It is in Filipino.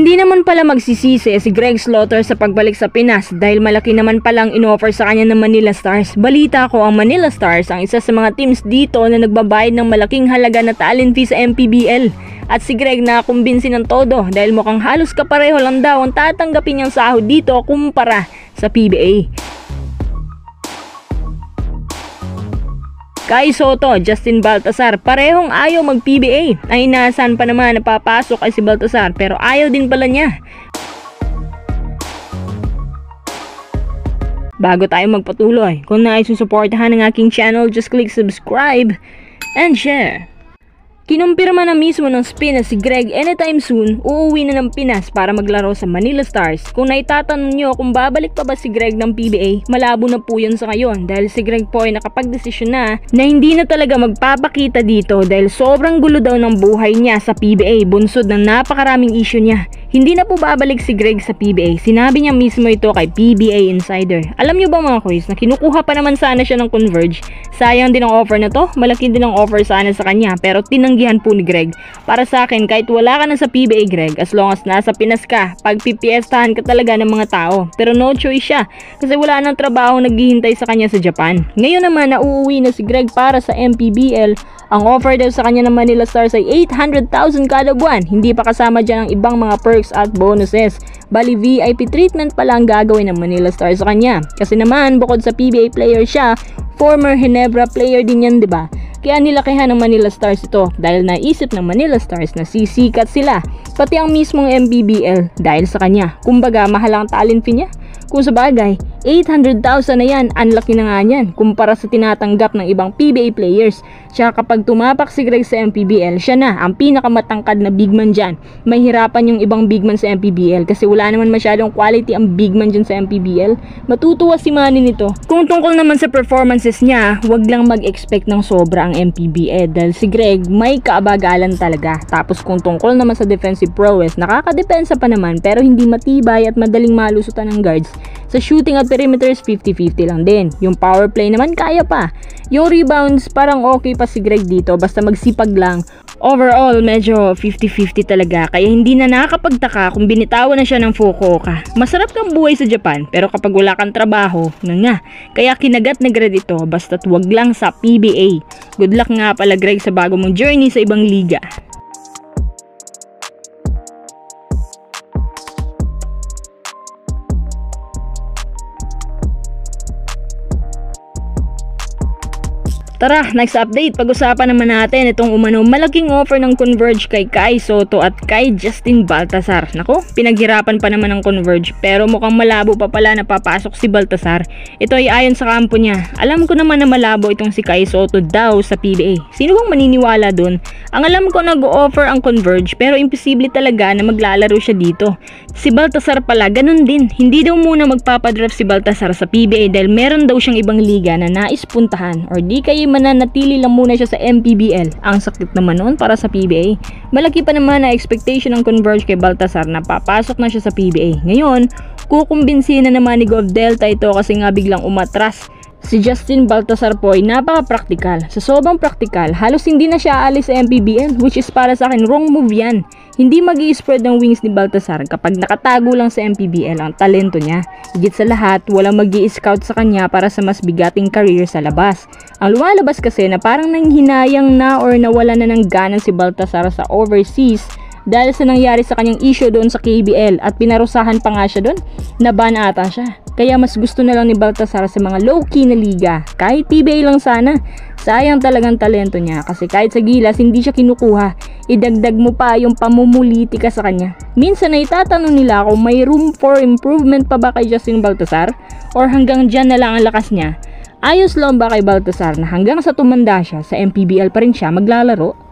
Hindi naman pala magsisisi si Greg Slaughter sa pagbalik sa Pinas dahil malaki naman palang inoffer sa kanya ng Manila Stars. Balita ko ang Manila Stars ang isa sa mga teams dito na nagbabayad ng malaking halaga na talent fee sa MPBL. At si Greg nakumbinsi ng todo dahil mukhang halos kapareho lang daw ang tatanggapin niyang sahod dito kumpara sa PBA. Kai Sotto, Justin Baltazar, parehong ayaw mag-PBA. Ang inaasahan pa naman na papasok ay si Baltazar pero ayaw din pala niya. Bago tayo magpatuloy, kung nais mong suportahan ang aking channel, just click subscribe and share. Kinumpirma na mismo ng spin na si Greg anytime soon uuwi na ng Pinas para maglaro sa Manila Stars. Kung naitatanong nyo kung babalik pa ba si Greg ng PBA, malabo na po yun sa ngayon dahil si Greg po ay nakapagdesisyon na hindi na talaga magpapakita dito dahil sobrang gulo daw ng buhay niya sa PBA bunsod ng napakaraming issue niya. Hindi na po babalik si Greg sa PBA. Sinabi niya mismo ito kay PBA Insider. Alam niyo ba mga kuys na kinukuha pa naman sana siya ng Converge? Sayang din ang offer na to. Malaki din ang offer sana sa kanya pero tinanggihan po ni Greg. Para sa akin, kahit wala ka na sa PBA Greg, as long as nasa Pinas ka, pagpipiestahan ka talaga ng mga tao. Pero no choice siya kasi wala nang trabaho naghihintay sa kanya sa Japan. Ngayon naman na uuwi na si Greg para sa MPBL. Ang offer daw sa kanya ng Manila Stars ay 800,000 kada buwan. Hindi pa kasama dyan ang ibang mga perks at bonuses. Bali VIP treatment pala ang gagawin ng Manila Stars sa kanya. Kasi naman bukod sa PBA player siya, former Ginebra player din yan, 'di ba? Kaya nilakihan ng Manila Stars ito dahil naisip ng Manila Stars na sisikat sila. Pati ang mismong MPBL dahil sa kanya. Kumbaga mahal ang talent fee niya. Kung sa bagay, 800,000 na yan, ang laki na nga yan kumpara sa tinatanggap ng ibang PBA players. Tsaka kapag tumapak si Greg sa MPBL, siya na ang pinakamatangkad na bigman dyan. Mahirapan yung ibang bigman sa MPBL kasi wala naman masyadong quality ang bigman dyan sa MPBL. Matutuwa si Manny nito. Kung tungkol naman sa performances niya, wag lang mag-expect ng sobra ang MPBL dahil si Greg may kaabagalan talaga. Tapos kung tungkol naman sa defensive prowess, nakakadepensa pa naman pero hindi matibay at madaling malusutan ng guards. Sa shooting at perimeters, 50-50 lang din. Yung power play naman kaya pa. Yung rebounds parang okay pa si Greg dito basta magsipag lang. Overall, medyo 50-50 talaga kaya hindi na nakakapagtaka kung binitawan na siya ng Fukuoka. Masarap kang buhay sa Japan pero kapag wala kang trabaho, nga. Kaya kinagat na Greg ito basta't wag lang sa PBA. Good luck nga pala Greg sa bago mong journey sa ibang liga. Tara, next update. Pag-usapan naman natin itong umano malaking offer ng Converge kay Kai Sotto at kay Justin Baltazar. Nako, pinaghirapan pa naman ng Converge pero mukhang malabo pa pala na papasok si Baltazar. Ito ay ayon sa kampo niya. Alam ko naman na malabo itong si Kai Sotto daw sa PBA. Sino bang maniniwala dun? Ang alam ko nag-offer ang Converge pero imposible talaga na maglalaro siya dito. Si Baltazar pala, ganun din. Hindi daw muna magpapadraft si Baltazar sa PBA dahil meron daw siyang ibang liga na nais puntahan or di kayo mananatili lang muna siya sa MPBL. Ang sakit naman noon para sa PBA. Malaki pa naman na expectation ng Converge kay Baltazar na papasok na siya sa PBA. Ngayon, kukumbinsin na naman ni Gov Delta ito kasi nga biglang umatras. Si Justin Baltazar po ay napaka-praktikal. Sa sobrang praktikal, halos hindi na siya aalis sa MPBL which is para sa akin wrong move yan. Hindi mag-i-spread ng wings ni Baltazar kapag nakatago lang sa MPBL ang talento niya. Higit sa lahat, walang mag-i-scout sa kanya para sa mas bigating career sa labas. Ang lumalabas kasi na parang nanghinayang na or nawala na ng gana si Baltazar sa overseas dahil sa nangyari sa kanyang issue doon sa KBL at pinarusahan pa nga siya doon, naban ata siya. Kaya mas gusto na lang ni Baltazar sa mga low-key na liga, kahit PBA lang sana. Sayang talagang talento niya kasi kahit sa Gilas hindi siya kinukuha, idagdag mo pa yung pamumulitika sa kanya. Minsan ay itatanong nila kung may room for improvement pa ba kay Justin Baltazar or hanggang dyan na lang ang lakas niya. Ayos lang ba kay Baltazar na hanggang sa tumanda siya sa MPBL pa rin siya maglalaro?